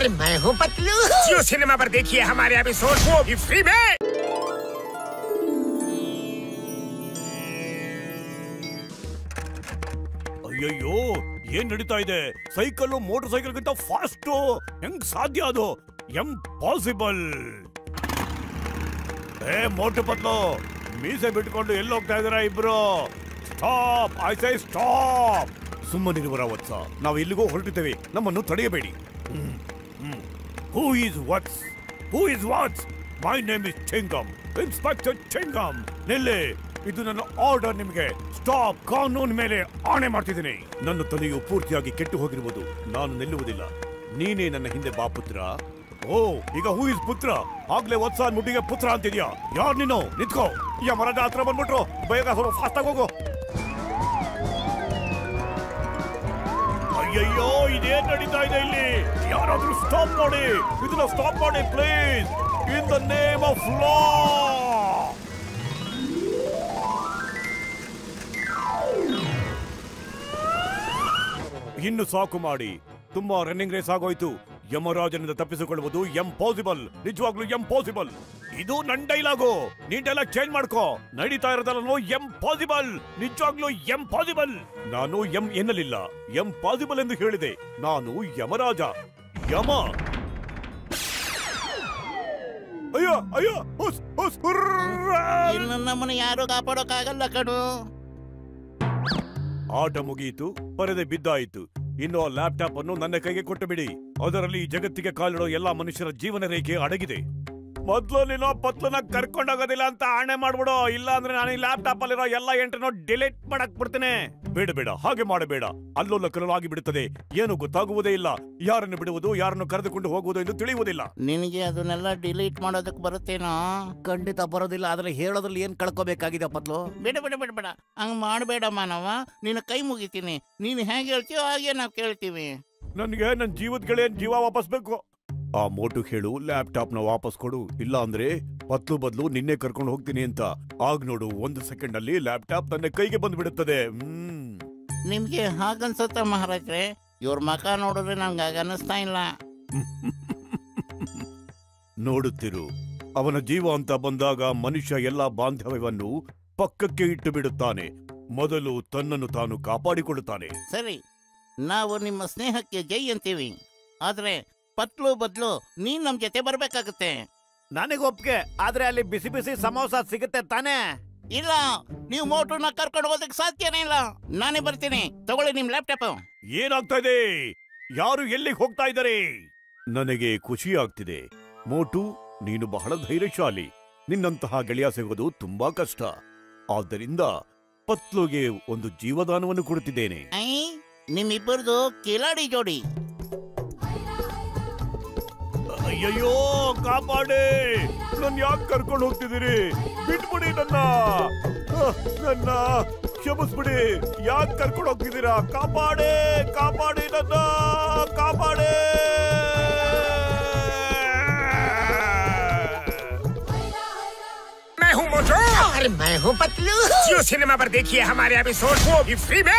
और मैं हूँ पतलू। जियो सिनेमा पर देखिए हमारे एपिसोड वो भी फ्री में। ಅಯ್ಯಯ್ಯೋ ಏನ್ ನಡೀತಾ ಇದೆ? ಸೈಕಲ್ ಮೋಟರ್ ಸೈಕಲ್ ಗಿಂತ ಫಾಸ್ಟ್ ಹೆಂಗ್ ಸಾಧ್ಯ ಅದು? ಇಂಪಾಸಿಬಲ್. ಏ ಮೋಟು ಪತ್ಲು, ಮೀಸೆ ಬಿಟ್ಕೊಂಡು ಎಲ್ಲಿ ಹೋಗ್ತಾ ಇದಾರ ಇಬ್ರು? Stop, I say stop. ಸುಮ್ಮನಿರುವರ ವತ್ಸ, ನಾವು ಎಲ್ಲಿಗೋ ಹೊರಟಿದ್ದೇವೆ, ನಮ್ಮನ್ನು ತಡೆಯಬೇಡಿ. Who is what's? Who is what's? My name is Chingam, inspector Chingam. ನಿಲ್ಲಿ, ಇದು ನನ್ನ ಆರ್ಡರ್. ನಿಮಗೆ ಸ್ಟಾಪ್. ಕಾನೂನು ಮೇಲೆ ಆಣೆ ಮಾಡ್ತಿದ್ದೀನಿ. ನನ್ನ ತಲೆಯು ಪೂರ್ತಿಯಾಗಿ ಕೆಟ್ಟು ಹೋಗಿರುವುದು. ನಾನು ನಿಲ್ಲುವುದಿಲ್ಲ. ನೀನೇ ನನ್ನ ಹಿಂದೆ ಬಾ ಪುತ್ರ. ಓ, ಈಗ ಹೂ ಇಸ್ ಪುತ್ರ? ಆಗ್ಲೇ ವತ್ಸ ಮುಟ್ಟಿಗೆ ಪುತ್ರ ಅಂತಿದ್ಯಾ? ಯಾರು ನೀನು? ನಿಂತ್ಕೋ. ಯಮರಾಜ ಹತ್ರ ಬಂದ್ಬಿಟ್ರು. ಬೇಗ ಸ್ವಲ್ಪ ಫಾಸ್ಟ್ ಆಗಿ ಹೋಗು. ಅಯ್ಯಯ್ಯೋ, ಇದೇನ್ ನಡೀತಾ ಇದೆ ಇಲ್ಲಿ? ಯಾರಾದ್ರೂ ಸ್ಟಾಪ್ ಮಾಡಿ, ಇದನ್ನ ಸ್ಟಾಪ್ ಮಾಡಿ please, in the name of law. ಇನ್ನು ಸಾಕು ಮಾಡಿ. ತುಂಬಾ ರನ್ನಿಂಗ್ ರೇಸ್ ಆಗೋಯ್ತು. ಯಮರಾಜನಿಂದ ತಪ್ಪಿಸಿಕೊಳ್ಳುವುದು ಎಂಪಾಸಿಬಲ್. ನಿಜವಾಗ್ಲೂ ಎಂಪಾಸಿಬಲ್. ಇದು ನನ್ನ ಡೈಲಾಗು. ನೀನ್ ಡೈಲಾಗ್ ಚೇಂಜ್ ಮಾಡ್ಕೋ. ನಡೀತಾ ಇರೋದಲ್ಲ ಎಂಪಾಸಿಬಲ್. ನಿಜವಾಗ್ಲೂ ಎಂಪಾಸಿಬಲ್. ನಾನು ಎಂ ಎನ್ನಲಿಲ್ಲ, ಎಂಪಾಸಿಬಲ್ ಎಂದು ಹೇಳಿದೆ. ನಾನು ಯಮರಾಜ. ಯಮ. ಅಯ್ಯೋ ಅಯ್ಯೋ, ನಮ್ಮನ್ನ ಯಾರು ಕಾಪಾಡೋಕ್ಕಾಗಲ್ಲ ಕಣು. ಆಟ ಮುಗಿಯಿತು, ಪರದೆ ಬಿದ್ದಾಯಿತು. ಇನ್ನು ಆ ಲ್ಯಾಪ್ಟಾಪ್ ಅನ್ನು ನನ್ನ ಕೈಗೆ ಕೊಟ್ಟು ಬಿಡಿ. ಅದರಲ್ಲಿ ಈ ಜಗತ್ತಿಗೆ ಕಾಲಿಡೋ ಎಲ್ಲಾ ಮನುಷ್ಯರ ಜೀವನ ರೇಖೆ ಅಡಗಿದೆ. ಮೊದ್ಲು ನೀನು ಪತ್ಲನ ಕರ್ಕೊಂಡೋಗೋದಿಲ್ಲ ಅಂತ ಆಣೆ ಮಾಡ್ಬಿಡು. ಇಲ್ಲ ಅಂದ್ರೆ ನಾನು ಈ ಲ್ಯಾಪ್ಟಾಪ್ ಅಲ್ಲಿರೋ ಎಲ್ಲಾ ಎಂಟ್ರನ್ನು ಡಿಲೀಟ್ ಮಾಡಕ್ ಬಿಡ್ತೇನೆ. ಬೇಡ ಬೇಡ, ಹಾಗೆ ಮಾಡಬೇಡ. ಅಲ್ಲೋಲ್ಲ ಕಲ್ಲಲಾಗಿ ಬಿಡುತ್ತದೆ. ಏನು ಗೊತ್ತಾಗುವುದೇ ಇಲ್ಲ. ಯಾರನ್ನು ಬಿಡುವುದು, ಯಾರನ್ನು ಕರೆದುಕೊಂಡು ಹೋಗುವುದು ಎಂದು ತಿಳಿಯುವುದಿಲ್ಲ. ನಿನಗೆ ಅದನ್ನೆಲ್ಲ ಡಿಲೀಟ್ ಮಾಡೋದಕ್ಕೆ ಬರುತ್ತೇನೋ? ಖಂಡಿತ ಬರೋದಿಲ್ಲ. ಆದ್ರೆ ಹೇಳೋದ್ರಲ್ಲಿ ಏನ್ ಕಳ್ಕೋಬೇಕಾಗಿದೆ ಪತ್ಲು? ಬೇಡ ಬೇಡ ಬೇಡ ಬೇಡ, ಹಂಗ್ ಮಾಡಬೇಡ ಮಾನವ. ನಿನ್ನ ಕೈ ಮುಗಿತೀನಿ. ನೀನು ಹೇಗೆ ಹೇಳ್ತೀಯೋ ಹಾಗೆ ನಾವು ಕೇಳ್ತೀವಿ. ನನ್ಗೆ ನನ್ನ ಜೀವದ ಜೀವ ವಾಪಸ್ ಬೇಕು. ಆ ಮೋಟು ಹೇಳು, ಲ್ಯಾಪ್ಟಾಪ್ ನ ವಾಪಸ್ ಕೊಡು. ಇಲ್ಲ ಅಂದ್ರೆ ಪತ್ಲು ಬದಲು ನಿನ್ನೆ ಕರ್ಕೊಂಡು ಹೋಗ್ತೀನಿ ಅಂತ. ಆಗ ನೋಡು, 1 ಸೆಕೆಂಡ್ ಅಲ್ಲಿ ಲ್ಯಾಪ್ಟಾಪ್ ನನ್ನ ಕೈಗೆ ಬಂದ್ಬಿಡುತ್ತದೆ. ನಿಮ್ಗೆ ಹಾಗನ್ಸುತ್ತ ಮಹಾರಾಜ್ರೆ? ಇವ್ರ ಮಕ ನೋಡಿದ್ರೆ ನಮ್ಗೆ ಹಾಗ ಅನ್ನಿಸ್ತಾ ಇಲ್ಲ. ನೋಡುತ್ತಿರು, ಅವನ ಜೀವ ಅಂತ ಬಂದಾಗ ಮನುಷ್ಯ ಎಲ್ಲಾ ಬಾಂಧವ್ಯವನ್ನು ಪಕ್ಕಕ್ಕೆ ಇಟ್ಟು ಬಿಡುತ್ತಾನೆ. ಮೊದಲು ತನ್ನನ್ನು ತಾನು ಕಾಪಾಡಿಕೊಳ್ಳುತ್ತಾನೆ. ಸರಿ, ನಾವು ನಿಮ್ಮ ಸ್ನೇಹಕ್ಕೆ ಜೈ ಅಂತೀವಿ. ಆದ್ರೆ ಪತ್ಲು ಬದ್ಲು ನೀನ್ ನಮ್ ಜೊತೆ ಬರ್ಬೇಕಾಗತ್ತೆ. ನನಗೊಪ್ಪಿಗೆ, ಆದ್ರೆ ಅಲ್ಲಿ ಬಿಸಿ ಬಿಸಿ ಸಮೋಸ ಸಿಗುತ್ತೆ ತಾನೇ? ಇಲ್ಲ, ನೀವು ಮೋಟರ್ನ ಕರ್ಕೊಂಡು ಹೋಗೋದಕ್ಕೆ ಸಾಧ್ಯನೇ ಇಲ್ಲ. ನಾನೇ ಬರ್ತೀನಿ. ತಗೊಳ್ಳಿ ನಿಮ್ ಲ್ಯಾಪ್ಟಾಪ್. ಏನಾಗ್ತಾ ಇದೆ? ಯಾರು ಎಲ್ಲಿಗೆ ಹೋಗ್ತಾ ಇದ್ದಾರೆ? ನನಗೆ ಖುಷಿ ಆಗ್ತಿದೆ. ಮೋಟು, ನೀನು ಬಹಳ ಧೈರ್ಯಶಾಲಿ. ನಿನ್ನಂತಹ ಗೆಳೆಯ ಸಿಗೋದು ತುಂಬಾ ಕಷ್ಟ. ಆದ್ದರಿಂದ ಪತ್ಲುಗೆ ಒಂದು ಜೀವದಾನವನ್ನು ಕೊಡುತ್ತಿದ್ದೇನೆ. ನಿಮ್ಮಿಬ್ಬರದು ಕಿಲಾಡಿ ಜೋಡಿ. ಅಯ್ಯಯ್ಯೋ, ಕಾಪಾಡಿ. ನನ್ನ ಯಾಕೆ ಕರ್ಕೊಂಡು ಹೋಗ್ತಿದ್ದೀರಿ? ಬಿಟ್ಬಿಡಿ ನನ್ನ. ಕ್ಷಮಿಸ್ಬಿಡಿ. ಯಾಕೆ ಕರ್ಕೊಂಡು ಹೋಗ್ತಿದ್ದೀರಾ? ಕಾಪಾಡಿ, ಕಾಪಾಡಿ, ನನ್ನ ಕಾಪಾಡಿ. मैं हूँ मोटू और मैं हूँ पतलू। जियो सिनेमा पर देखिए हमारे एपिसोड वो भी फ्री में।